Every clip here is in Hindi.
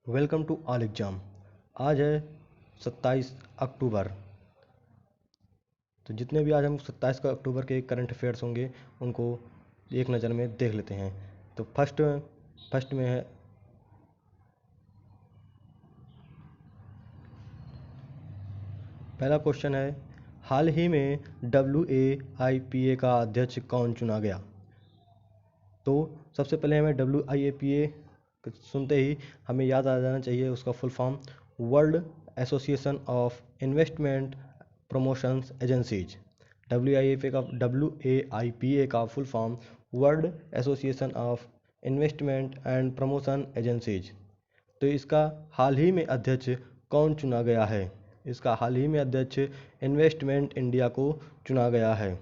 Welcome to all exam. आज है 27 अक्टूबर। तो जितने भी आज हम 27 का अक्टूबर के करंट अफेयर्स होंगे उनको एक नज़र में देख लेते हैं। तो फर्स्ट में है, पहला क्वेश्चन है, हाल ही में WAIPA का अध्यक्ष कौन चुना गया। तो सबसे पहले हमें WIAPA सुनते ही हमें याद आ जाना चाहिए उसका full form, world association of investment promotions agencies. WAIPA का full form world association of investment and promotion agencies. तो इसका हाल ही में अध्यक्ष कौन चुना गया है। इसका हाल ही में अध्यक्ष इन्वेस्टमेंट इंडिया को चुना गया है।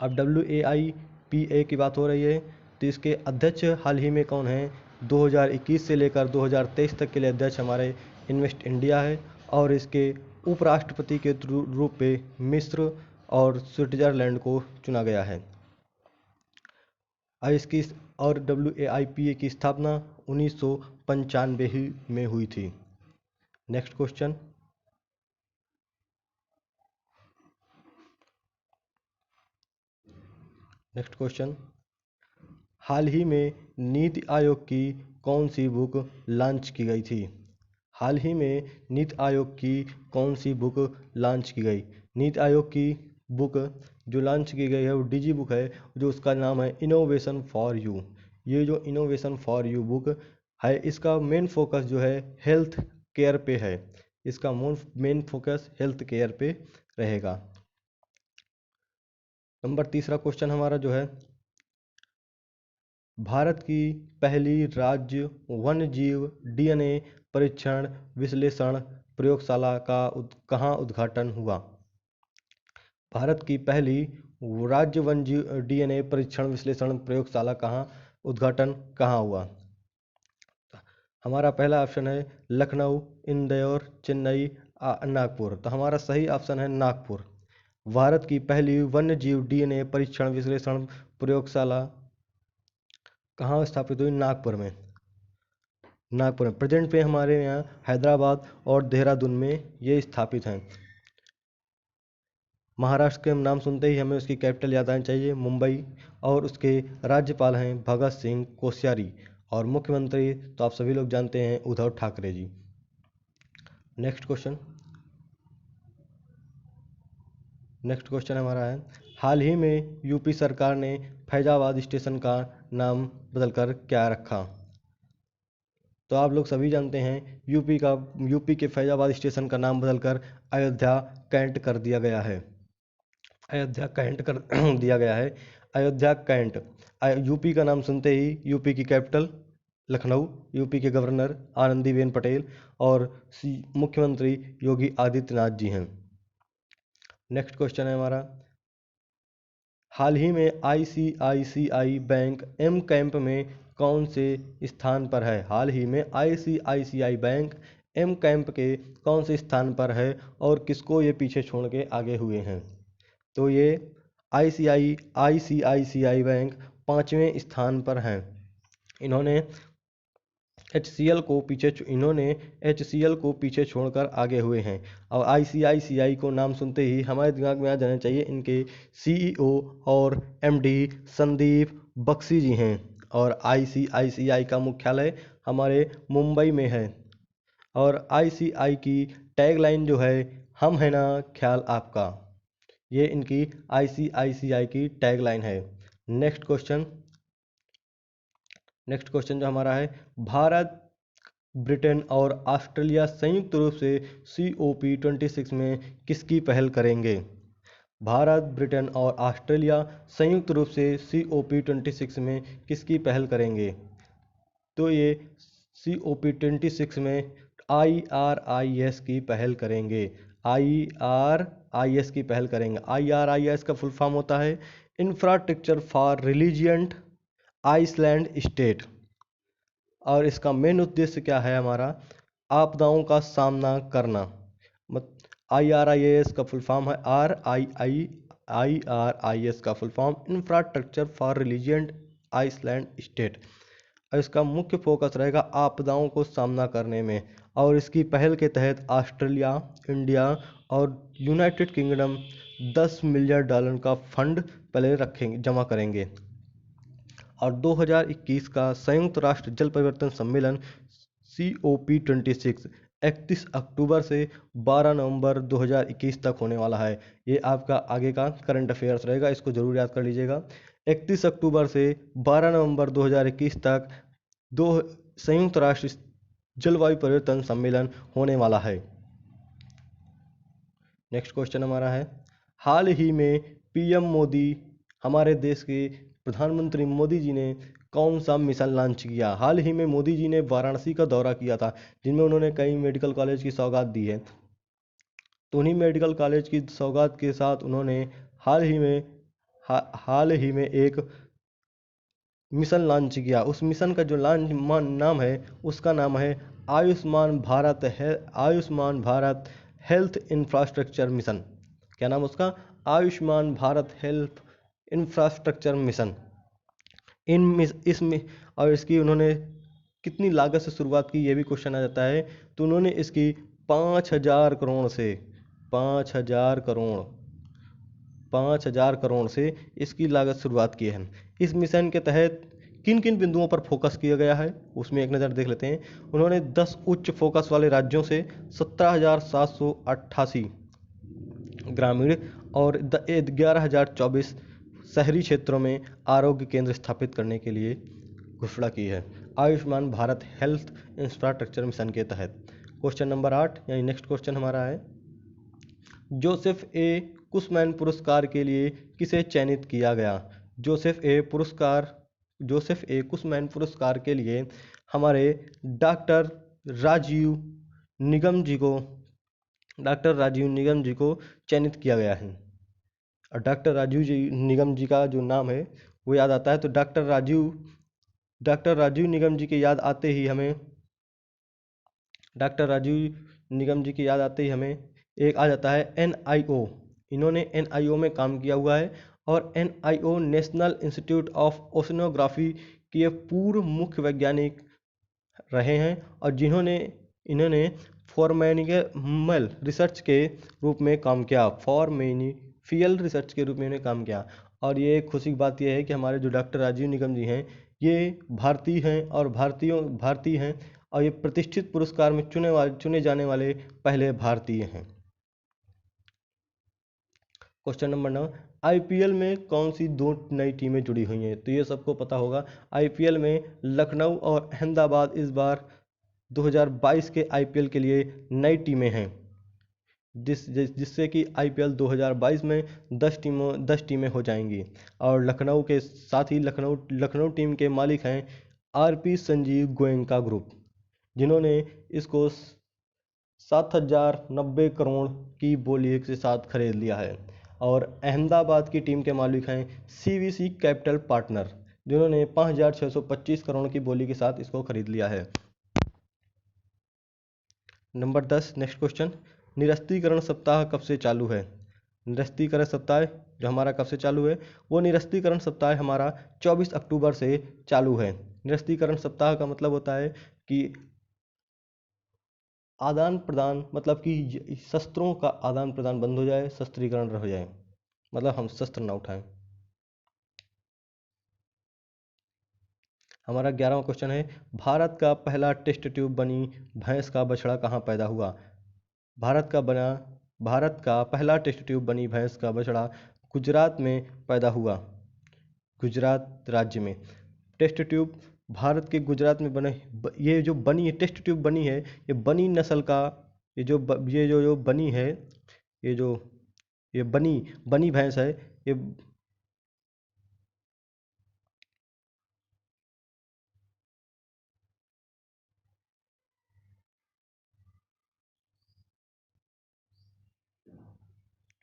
अब WAIPA की बात हो रही है, तो इसके अध्यक्ष हाल ही में कौन है। 2021 से लेकर 2023 तक के लिए अध्यक्ष हमारे इन्वेस्ट इंडिया है, और इसके उपराष्ट्रपति के रूप में मिस्र और स्विट्ज़रलैंड को चुना गया है। और WAIPA की स्थापना 1995 ही में हुई थी। नेक्स्ट क्वेश्चन, हाल ही में नीति आयोग की कौन सी बुक लॉन्च की गई थी। हाल ही में नीति आयोग की कौन सी बुक लॉन्च की गई। नीति आयोग की बुक जो लॉन्च की गई है वो डिजी बुक है, जो उसका नाम है इनोवेशन फॉर यू। ये जो इनोवेशन फॉर यू बुक है, इसका मेन फोकस जो है हेल्थ केयर पे है। इसका मेन फोकस हेल्थ केयर पे रहेगा। नंबर तीसरा क्वेश्चन हमारा जो है, भारत की पहली राज्य वन्यजीव DNA परीक्षण विश्लेषण प्रयोगशाला का कहाँ उद्घाटन हुआ। भारत की पहली राज्य वन्यजीव DNA परीक्षण विश्लेषण प्रयोगशाला कहाँ हुआ। हमारा पहला ऑप्शन है लखनऊ, इंदौर, चेन्नई, नागपुर। तो हमारा सही ऑप्शन है नागपुर। भारत की पहली वन्यजीव DNA परीक्षण विश्लेषण प्रयोगशाला कहाँ स्थापित हुई, नागपुर में। प्रेजेंट पे हमारे यहाँ हैदराबाद और देहरादून में ये स्थापित हैं। महाराष्ट्र के नाम सुनते ही हमें उसकी कैपिटल याद आनी चाहिए, मुंबई, और उसके राज्यपाल हैं भगत सिंह कोश्यारी, और मुख्यमंत्री तो आप सभी लोग जानते हैं उद्धव ठाकरे जी। नेक्स्ट क्वेश्चन हमारा है, हाल ही में यूपी सरकार ने फैजाबाद स्टेशन का नाम बदलकर क्या रखा। तो आप लोग सभी जानते हैं यूपी के फैजाबाद स्टेशन का नाम बदलकर अयोध्या कैंट कर दिया गया है। अयोध्या कैंट कर दिया गया है। अयोध्या कैंट। यूपी का नाम सुनते ही यूपी की कैपिटल लखनऊ, यूपी के गवर्नर आनंदीबेन पटेल और मुख्यमंत्री योगी आदित्यनाथ जी हैं। नेक्स्ट क्वेश्चन है हमारा, हाल ही में ICICI बैंक एम कैंप में कौन से स्थान पर है। हाल ही में ICICI बैंक एम कैंप के कौन से स्थान पर है और किसको ये पीछे छोड़ के आगे हुए हैं। तो ये ICICI बैंक 5वें स्थान पर हैं। इन्होंने HCL को पीछे छोड़कर आगे हुए हैं। और ICICI को नाम सुनते ही हमारे दिमाग में आ जाना चाहिए इनके CEO और MD संदीप बख्शी जी हैं। और ICICI का मुख्यालय हमारे मुंबई में है। और ICI की टैगलाइन जो है, हम है ना ख्याल आपका, ये इनकी ICICI की टैगलाइन है। नेक्स्ट क्वेश्चन जो हमारा है, भारत, ब्रिटेन और ऑस्ट्रेलिया संयुक्त रूप से COP26 में किसकी पहल करेंगे। भारत, ब्रिटेन और ऑस्ट्रेलिया संयुक्त रूप से COP26 में किसकी पहल करेंगे। तो ये COP26 में IRIS की पहल करेंगे। IRIS की पहल करेंगे। IRIS का फुल फॉर्म होता है infrastructure for resilient island state. और इसका मेन उद्देश्य क्या है हमारा, आपदाओं का सामना करना। IRIS का फुल फॉर्म है IRIS का full form infrastructure for resilient island state. और इसका मुख्य फोकस रहेगा आपदाओं को सामना करने में। और इसकी पहल के तहत ऑस्ट्रेलिया, इंडिया और यूनाइटेड किंगडम $10 मिलियन का फंड पहले रखेंगे, जमा करेंगे। और 2021 का संयुक्त राष्ट्र जल परिवर्तन सम्मेलन COP26 31 अक्टूबर से 12 नवंबर 2021 तक होने वाला है। ये आपका आगे का करंट अफेयर्स रहेगा, इसको जरूर याद कर लीजिएगा। 31 अक्टूबर से 12 नवंबर 2021 तक दो संयुक्त राष्ट्र जलवायु परिवर्तन सम्मेलन होने वाला है। नेक्स्ट क्वेश्चन हमारा है, हाल ही में पीएम मोदी, हमारे देश के प्रधानमंत्री मोदी जी ने कौन सा मिशन लॉन्च किया? हाल ही में मोदी जी ने वाराणसी का दौरा किया था, जिनमें उन्होंने कई मेडिकल कॉलेज की सौगात दी है। तो उन्हीं मेडिकल कॉलेज की सौगात के साथ उन्होंने हाल ही में एक मिशन लॉन्च किया। उस मिशन का जो नाम है, उसका नाम है Ayushman Bharat health infrastructure mission. क्या नाम उसका? Ayushman Bharat health infrastructure mission. इसमें और इसकी उन्होंने कितनी लागत से शुरुआत की, ये भी क्वेश्चन आ जाता है। तो उन्होंने इसकी 5,000 करोड़ से 5,000 करोड़ से इसकी लागत शुरुआत की है। इस मिशन के तहत किन किन बिंदुओं पर फोकस किया गया है, उसमें एक नज़र देख लेते हैं। उन्होंने 10 उच्च फोकस वाले राज्यों से 17,788 ग्रामीण और 11,024 शहरी क्षेत्रों में आरोग्य केंद्र स्थापित करने के लिए घोषणा की है, Ayushman Bharat health infrastructure mission के तहत। क्वेश्चन नंबर 8 यानी नेक्स्ट क्वेश्चन हमारा है, जोसेफ ए कुशमैन पुरस्कार के लिए किसे चयनित किया गया? जोसेफ ए कुशमैन पुरस्कार के लिए हमारे डॉक्टर राजीव निगम जी को चयनित किया गया है। और डॉक्टर राजीव निगम जी का जो नाम है वो याद आता है, तो डॉक्टर राजीव निगम जी की याद आते ही हमें एक आ जाता है NIO। इन्होंने NIO में काम किया हुआ है और NIO national institute of oceanography के पूर्व मुख्य वैज्ञानिक रहे हैं, और इन्होंने फॉर्मेनिफियल रिसर्च के रूप में काम किया। और ये खुशी की बात यह है कि हमारे जो डॉक्टर राजीव निगम जी हैं, ये भारतीय हैं और ये प्रतिष्ठित पुरस्कार में चुने जाने वाले पहले भारतीय हैं। क्वेश्चन नंबर 9, IPL में कौन सी 2 नई टीमें जुड़ी हुई हैं? तो ये सबको पता होगा, IPL में लखनऊ और अहमदाबाद इस बार 2022 के IPL के लिए नई टीमें हैं, जिससे कि IPL 2022 में 10 टीमें हो जाएंगी। और लखनऊ के साथ ही लखनऊ टीम के मालिक हैं RP संजीव गोयनका ग्रुप, जिन्होंने इसको 7,090 करोड़ की बोली के साथ खरीद लिया है। और अहमदाबाद की टीम के मालिक हैं CVC कैपिटल पार्टनर, जिन्होंने 5,625 करोड़ की बोली के साथ इसको खरीद लिया है। नंबर 10 नेक्स्ट क्वेश्चन, निरस्त्रीकरण सप्ताह कब से चालू है? निरस्त्रीकरण सप्ताह जो हमारा कब से चालू है, वो निरस्त्रीकरण सप्ताह हमारा 24 अक्टूबर से चालू है। निरस्त्रीकरण सप्ताह का मतलब होता है कि आदान प्रदान, मतलब कि शस्त्रों का आदान प्रदान बंद हो जाए, शस्त्रीकरण हो जाए, मतलब हम शस्त्र ना उठाएं। हमारा 11वां क्वेश्चन है, भारत का पहला टेस्ट ट्यूब बनी भैंस का बछड़ा कहाँ पैदा हुआ? भारत का पहला टेस्ट ट्यूब बनी भैंस का बछड़ा गुजरात में पैदा हुआ। गुजरात राज्य में टेस्ट ट्यूब भारत के गुजरात में बने। ये जो बनी टेस्ट ट्यूब बनी है, ये बनी नस्ल का, ये जो बनी है, ये बनी भैंस है। ये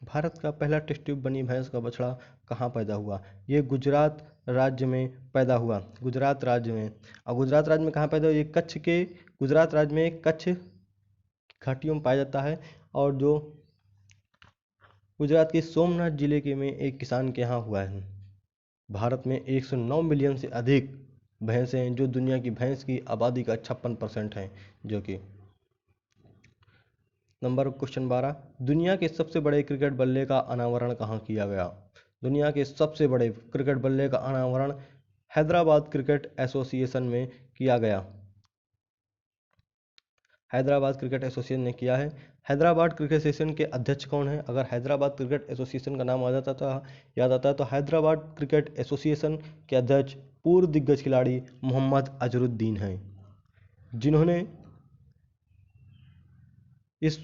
भारत का पहला टेस्ट ट्यूब बनी भैंस का बछड़ा कहाँ पैदा हुआ? ये गुजरात राज्य में पैदा हुआ। गुजरात राज्य में। और गुजरात राज्य में कहाँ पैदा हुआ? ये गुजरात राज्य में कच्छ घाटियों में पाया जाता है। और जो गुजरात के सोमनाथ जिले के में एक किसान के यहाँ हुआ है। भारत में 109 मिलियन से अधिक भैंसें हैं, जो दुनिया की भैंस की आबादी का 56% है। जो कि नंबर क्वेश्चन 12, दुनिया के सबसे बड़े क्रिकेट बल्ले का अनावरण कहाँ किया गया? दुनिया के सबसे बड़े क्रिकेट बल्ले का अनावरण हैदराबाद क्रिकेट एसोसिएशन में किया गया। हैदराबाद क्रिकेट एसोसिएशन ने किया है। हैदराबाद क्रिकेट एसोसिएशन के अध्यक्ष कौन है? अगर हैदराबाद क्रिकेट एसोसिएशन का नाम याद आता है तो हैदराबाद क्रिकेट एसोसिएशन के अध्यक्ष पूर्व दिग्गज खिलाड़ी मोहम्मद अजहरुद्दीन हैं, जिन्होंने इस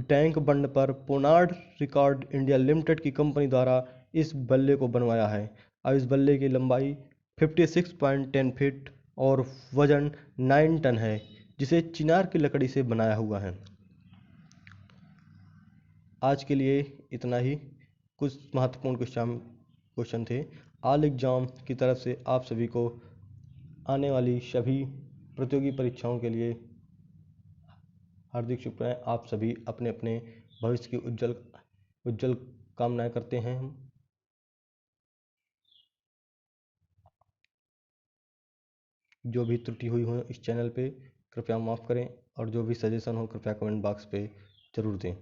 टैंक बंड पर पोनार्ड रिकॉर्ड इंडिया लिमिटेड की कंपनी द्वारा इस बल्ले को बनवाया है। अब इस बल्ले की लंबाई 56.10 फीट और वजन 9 टन है, जिसे चिनार की लकड़ी से बनाया हुआ है। आज के लिए इतना ही। कुछ महत्वपूर्ण क्वेश्चन थे। ऑल एग्जाम की तरफ से आप सभी को आने वाली सभी प्रतियोगी परीक्षाओं के लिए हार्दिक शुभकामनाएं। आप सभी अपने अपने भविष्य की उज्जवल कामनाएं करते हैं हम। जो भी त्रुटि हुई हो इस चैनल पे कृपया माफ़ करें, और जो भी सजेशन हो कृपया कमेंट बॉक्स पे ज़रूर दें।